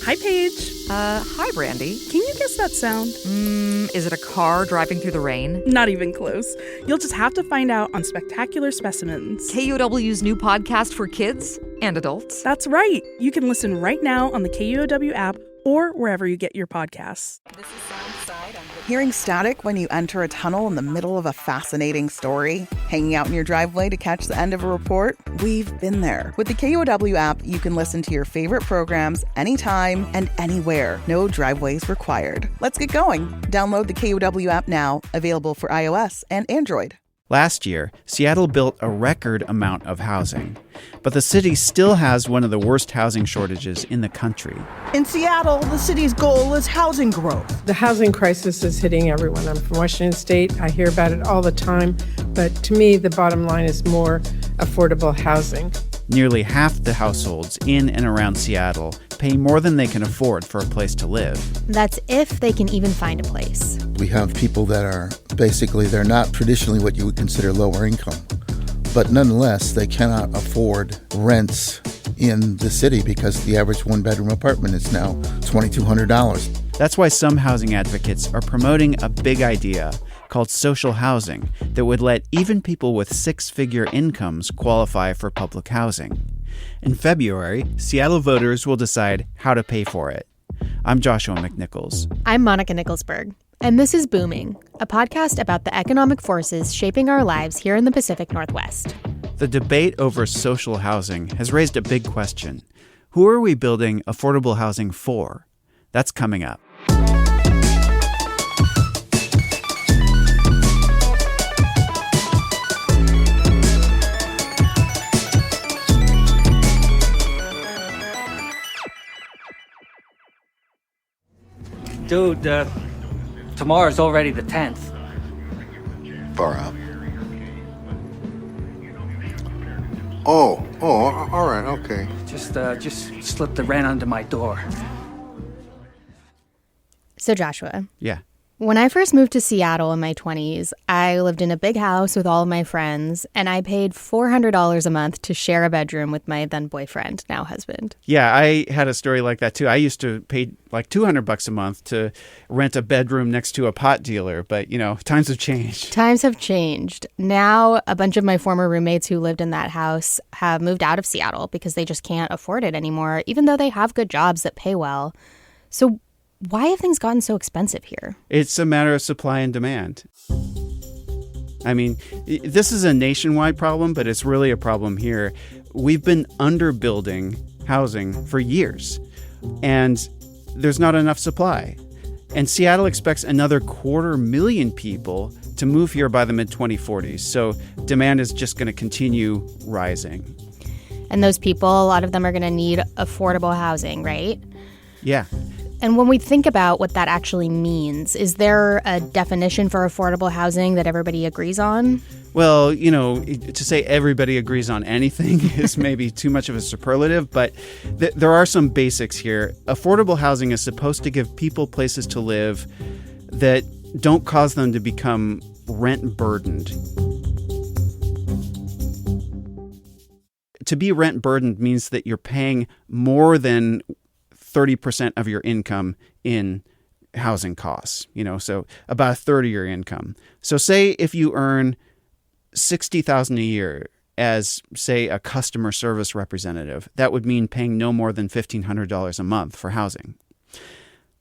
Hi, Paige. Hi, Brandy. Can you guess that sound? Is it a car driving through the rain? Not even close. You'll just have to find out on Spectacular Specimens. KUOW's new podcast for kids and adults. That's right. You can listen right now on the KUOW app or wherever you get your podcasts. This is Soundside. Hearing static when you enter a tunnel in the middle of a fascinating story? Hanging out in your driveway to catch the end of a report? We've been there. With the KUOW app, you can listen to your favorite programs anytime and anywhere. No driveways required. Let's get going. Download the KUOW app now, available for iOS and Android. Last year, Seattle built a record amount of housing, but the city still has one of the worst housing shortages in the country. In Seattle, the city's goal is housing growth. The housing crisis is hitting everyone. I'm from Washington State. I hear about it all the time, but to me, the bottom line is more affordable housing. Nearly half the households in and around Seattle pay more than they can afford for a place to live. That's if they can even find a place. We have people that are basically, they're not traditionally what you would consider lower income, but nonetheless, they cannot afford rents in the city because the average one-bedroom apartment is now $2,200. That's why some housing advocates are promoting a big idea called social housing that would let even people with six-figure incomes qualify for public housing. In February, Seattle voters will decide how to pay for it. I'm Joshua McNichols. I'm Monica Nicholsberg, and this is Booming, a podcast about the economic forces shaping our lives here in the Pacific Northwest. The debate over social housing has raised a big question. Who are we building affordable housing for? That's coming up. Dude, tomorrow's already the 10th. Far out. Oh, all right, okay. Just slip the rent under my door. So Joshua. Yeah. When I first moved to Seattle in my 20s, I lived in a big house with all of my friends, and I paid $400 a month to share a bedroom with my then boyfriend, now husband. Yeah, I had a story like that too. I used to pay like $200 a month to rent a bedroom next to a pot dealer, but times have changed. Times have changed. Now, a bunch of my former roommates who lived in that house have moved out of Seattle because they just can't afford it anymore, even though they have good jobs that pay well. So why have things gotten so expensive here? It's a matter of supply and demand. I mean, this is a nationwide problem, but it's really a problem here. We've been underbuilding housing for years, and there's not enough supply. And Seattle expects another 250,000 people to move here by the mid-2040s, so demand is just going to continue rising. And those people, a lot of them are going to need affordable housing, right? Yeah. And when we think about what that actually means, is there a definition for affordable housing that everybody agrees on? Well, to say everybody agrees on anything is maybe too much of a superlative, but there are some basics here. Affordable housing is supposed to give people places to live that don't cause them to become rent burdened. To be rent burdened means that you're paying more than 30% of your income in housing costs, so about a third of your income. So say if you earn $60,000 a year as, say, a customer service representative, that would mean paying no more than $1,500 a month for housing.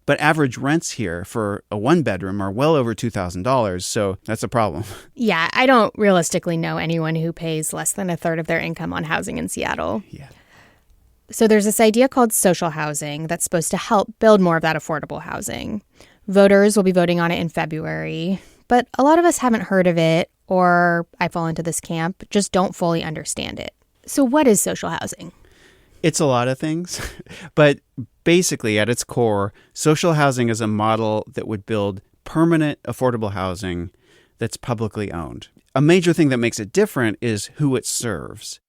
But average rents here for a one-bedroom are well over $2,000, so that's a problem. Yeah, I don't realistically know anyone who pays less than a third of their income on housing in Seattle. Yeah. So there's this idea called social housing that's supposed to help build more of that affordable housing. Voters will be voting on it in February, but a lot of us haven't heard of it, or I fall into this camp, just don't fully understand it. So what is social housing? It's a lot of things, but basically at its core, social housing is a model that would build permanent affordable housing that's publicly owned. A major thing that makes it different is who it serves.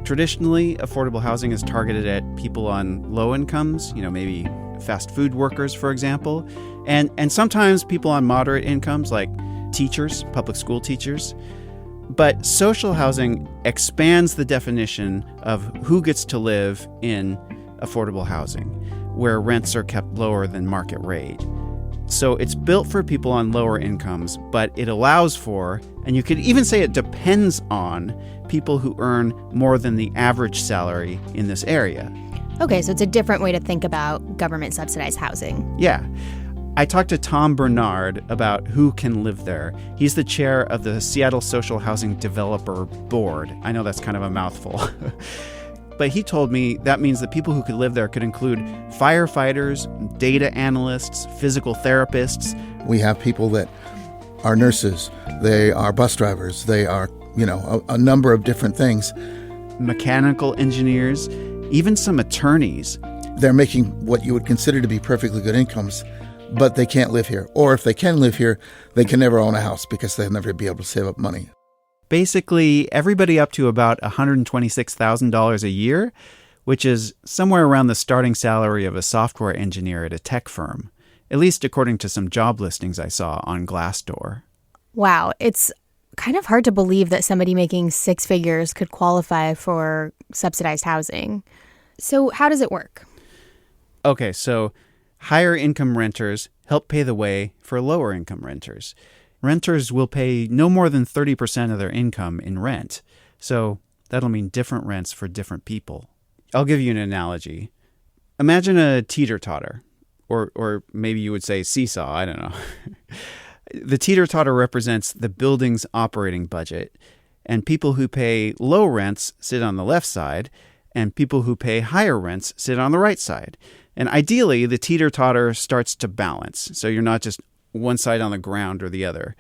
Traditionally, affordable housing is targeted at people on low incomes, maybe fast food workers, for example, and sometimes people on moderate incomes like teachers, public school teachers. But social housing expands the definition of who gets to live in affordable housing, where rents are kept lower than market rate. So it's built for people on lower incomes, but it allows for, and you could even say it depends on, people who earn more than the average salary in this area. Okay, so it's a different way to think about government-subsidized housing. Yeah. I talked to Tom Bernard about who can live there. He's the chair of the Seattle Social Housing Developer Board. I know that's kind of a mouthful. But he told me that means that people who could live there could include firefighters, data analysts, physical therapists. We have people that are nurses, they are bus drivers, they are, a number of different things. Mechanical engineers, even some attorneys. They're making what you would consider to be perfectly good incomes, but they can't live here. Or if they can live here, they can never own a house because they'll never be able to save up money. Basically, everybody up to about $126,000 a year, which is somewhere around the starting salary of a software engineer at a tech firm, at least according to some job listings I saw on Glassdoor. Wow, it's kind of hard to believe that somebody making six figures could qualify for subsidized housing. So how does it work? Okay, so higher income renters help pay the way for lower income renters. Renters will pay no more than 30% of their income in rent. So that'll mean different rents for different people. I'll give you an analogy. Imagine a teeter-totter, or maybe you would say seesaw, I don't know. The teeter-totter represents the building's operating budget, and people who pay low rents sit on the left side, and people who pay higher rents sit on the right side. And ideally, the teeter-totter starts to balance, so you're not just one side on the ground or the other.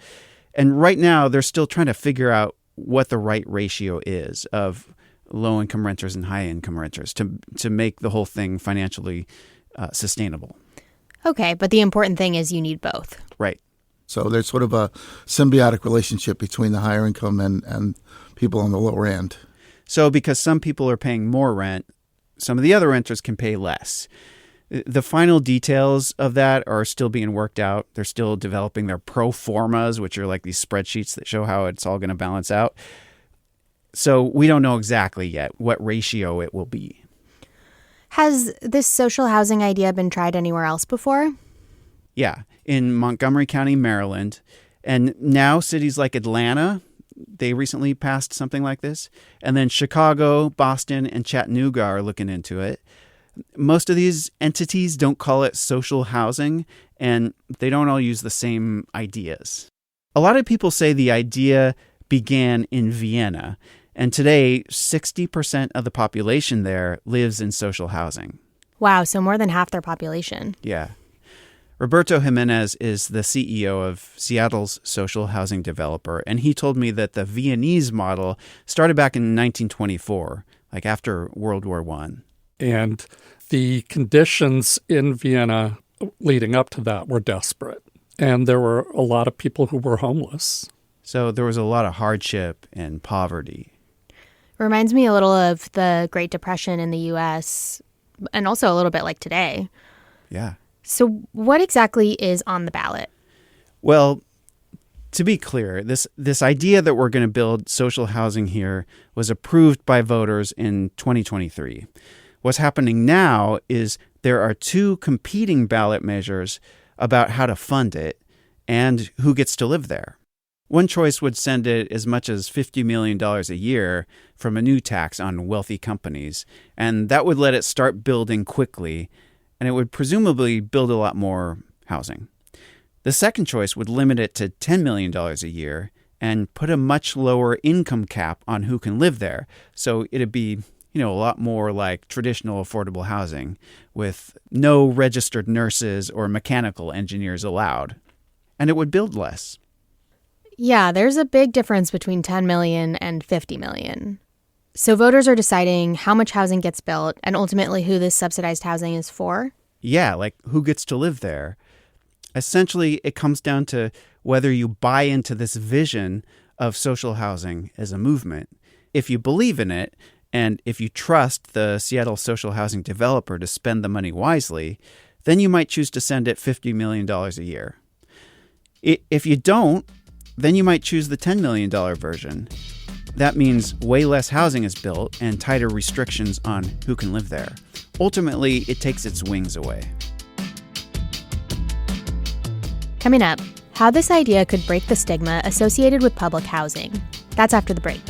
And right now, they're still trying to figure out what the right ratio is of low-income renters and high-income renters to make the whole thing financially sustainable. Okay, but the important thing is you need both. Right. So there's sort of a symbiotic relationship between the higher income and people on the lower end. So because some people are paying more rent, some of the other renters can pay less. The final details of that are still being worked out. They're still developing their pro formas, which are like these spreadsheets that show how it's all going to balance out. So we don't know exactly yet what ratio it will be. Has this social housing idea been tried anywhere else before? Yeah, in Montgomery County, Maryland. And now cities like Atlanta, they recently passed something like this. And then Chicago, Boston, and Chattanooga are looking into it. Most of these entities don't call it social housing, and they don't all use the same ideas. A lot of people say the idea began in Vienna, and today 60% of the population there lives in social housing. Wow, so more than half their population. Yeah. Roberto Jimenez is the CEO of Seattle's social housing developer, and he told me that the Viennese model started back in 1924, like after World War I. And the conditions in Vienna leading up to that were desperate. And there were a lot of people who were homeless. So there was a lot of hardship and poverty. Reminds me a little of the Great Depression in the U.S. and also a little bit like today. Yeah. So what exactly is on the ballot? Well, to be clear, this idea that we're going to build social housing here was approved by voters in 2023. What's happening now is there are two competing ballot measures about how to fund it and who gets to live there. One choice would send it as much as $50 million a year from a new tax on wealthy companies, and that would let it start building quickly, and it would presumably build a lot more housing. The second choice would limit it to $10 million a year and put a much lower income cap on who can live there, so it'd be a lot more like traditional affordable housing with no registered nurses or mechanical engineers allowed. And it would build less. Yeah, there's a big difference between 10 million and 50 million. So voters are deciding how much housing gets built and ultimately who this subsidized housing is for? Yeah, like who gets to live there. Essentially, it comes down to whether you buy into this vision of social housing as a movement. If you believe in it, and if you trust the Seattle social housing developer to spend the money wisely, then you might choose to send it $50 million a year. If you don't, then you might choose the $10 million version. that means way less housing is built and tighter restrictions on who can live there. Ultimately, it takes its wings away. Coming up, how this idea could break the stigma associated with public housing. That's after the break.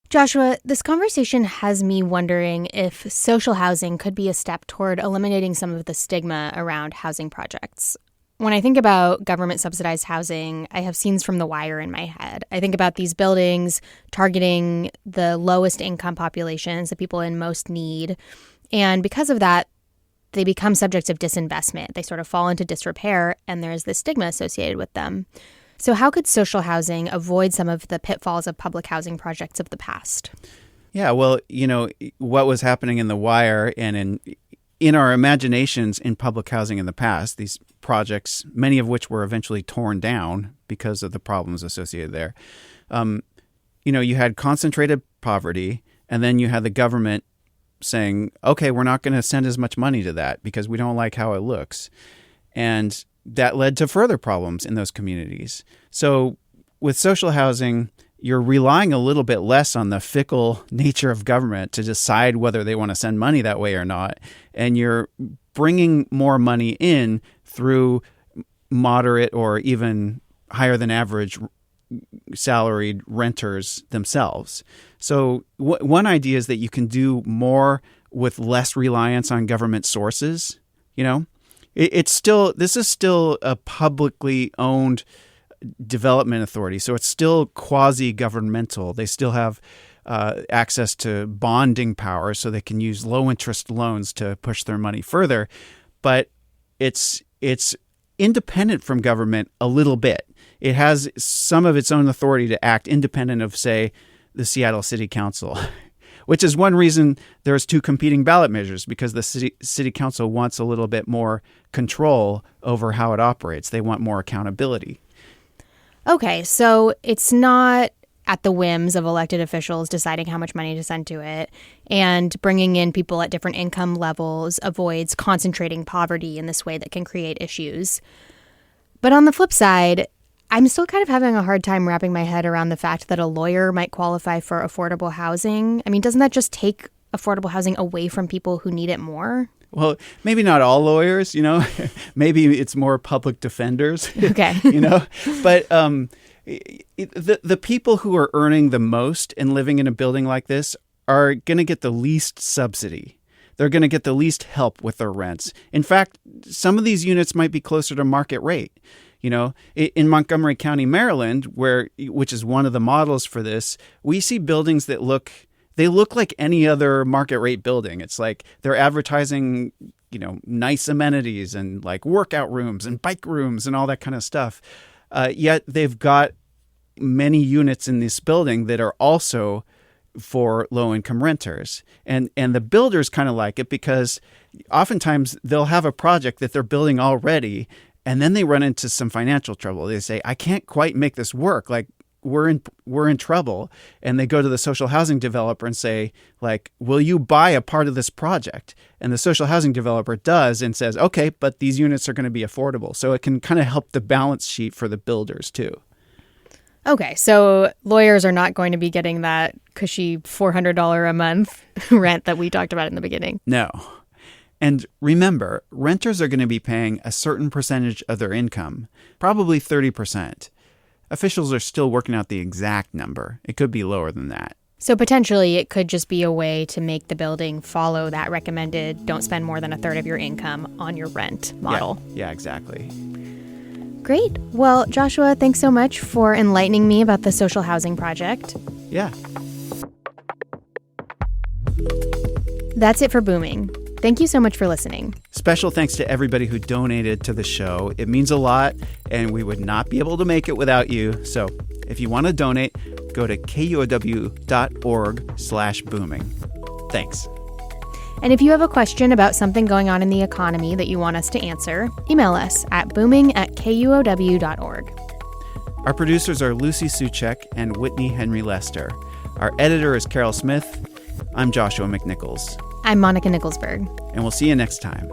Joshua, this conversation has me wondering if social housing could be a step toward eliminating some of the stigma around housing projects. When I think about government-subsidized housing, I have scenes from The Wire in my head. I think about these buildings targeting the lowest income populations, the people in most need. And because of that, they become subjects of disinvestment. They sort of fall into disrepair, and there's this stigma associated with them. So how could social housing avoid some of the pitfalls of public housing projects of the past? Yeah, well, what was happening in The Wire and in our imaginations in public housing in the past, these projects, many of which were eventually torn down because of the problems associated there. You had concentrated poverty, and then you had the government saying, okay, we're not going to send as much money to that because we don't like how it looks. And that led to further problems in those communities. So with social housing, you're relying a little bit less on the fickle nature of government to decide whether they want to send money that way or not. And you're bringing more money in through moderate or even higher than average salaried renters themselves. So one idea is that you can do more with less reliance on government sources. This is still a publicly owned development authority, so it's still quasi-governmental. They still have access to bonding power, so they can use low-interest loans to push their money further. But it's independent from government a little bit. It has some of its own authority to act independent of, say, the Seattle City Council, which is one reason there's two competing ballot measures, because the city council wants a little bit more control over how it operates. They want more accountability. Okay, so it's not at the whims of elected officials deciding how much money to send to it, and bringing in people at different income levels avoids concentrating poverty in this way that can create issues. But on the flip side, I'm still kind of having a hard time wrapping my head around the fact that a lawyer might qualify for affordable housing. I mean, doesn't that just take affordable housing away from people who need it more? Well, maybe not all lawyers, maybe it's more public defenders, okay. But the people who are earning the most and living in a building like this are going to get the least subsidy. They're going to get the least help with their rents. In fact, some of these units might be closer to market rate. In Montgomery County, Maryland, which is one of the models for this, we see buildings that look like any other market rate building. It's like they're advertising, nice amenities and like workout rooms and bike rooms and all that kind of stuff. Yet they've got many units in this building that are also for low-income renters. And the builders kind of like it because oftentimes they'll have a project that they're building already, and then they run into some financial trouble. They say, I can't quite make this work. Like, we're in trouble. And they go to the social housing developer and say, like, will you buy a part of this project? And the social housing developer does and says, okay, but these units are going to be affordable. So it can kind of help the balance sheet for the builders too. Okay, so lawyers are not going to be getting that cushy $400 a month rent that we talked about in the beginning. No. And remember, renters are going to be paying a certain percentage of their income, probably 30%. Officials are still working out the exact number. It could be lower than that. So potentially it could just be a way to make the building follow that recommended don't spend more than a third of your income on your rent model. Yeah, exactly. Great. Well, Joshua, thanks so much for enlightening me about the social housing project. Yeah. That's it for Booming. Thank you so much for listening. Special thanks to everybody who donated to the show. It means a lot, and we would not be able to make it without you. So if you want to donate, go to kuow.org/booming. Thanks. And if you have a question about something going on in the economy that you want us to answer, email us at booming@kuow.org. Our producers are Lucy Suchek and Whitney Henry Lester. Our editor is Carol Smith. I'm Joshua McNichols. I'm Monica Nicholsberg. And we'll see you next time.